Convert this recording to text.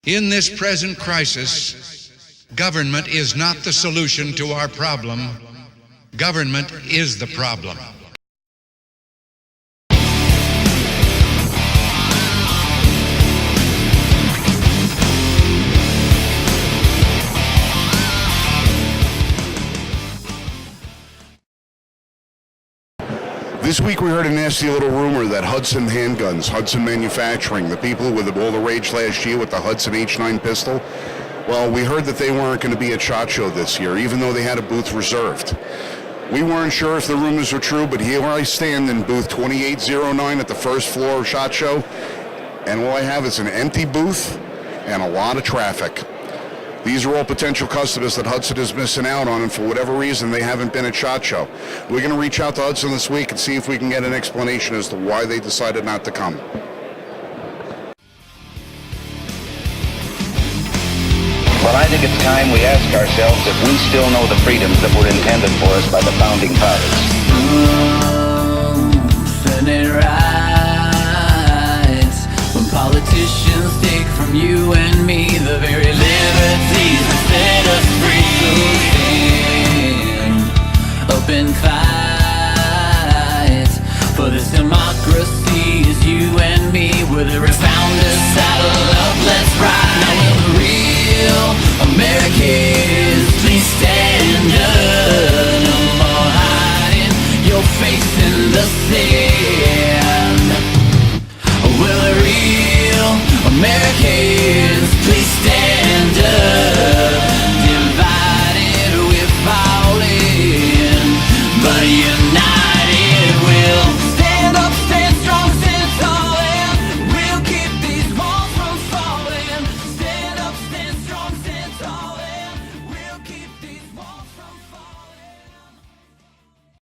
In this present crisis, government is not the solution to our problem. Government is the problem. This week we heard a nasty little rumor that Hudson Handguns, Hudson Manufacturing, the people with all the rage last year with the Hudson H9 pistol, well, we heard that they weren't going to be at SHOT Show this year, even though they had a booth reserved. We weren't sure if the rumors were true, but here I stand in booth 2809 at the first floor of SHOT Show, and all I have is an empty booth and a lot of traffic. These are all potential customers that Hudson is missing out on, and for whatever reason, they haven't been at SHOT Show. We're going to reach out to Hudson this week and see if we can get an explanation as to why they decided not to come. Well, I think it's time we ask ourselves if we still know the freedoms that were intended for us by the Founding Fathers. Senate rights, when politicians take from you and me the very liberties that set us free. So stand up and fight for this democracy is you and me. We're the founders, saddle up, let's ride. Now will the real Americans please stand up? No more hiding your face in the sand.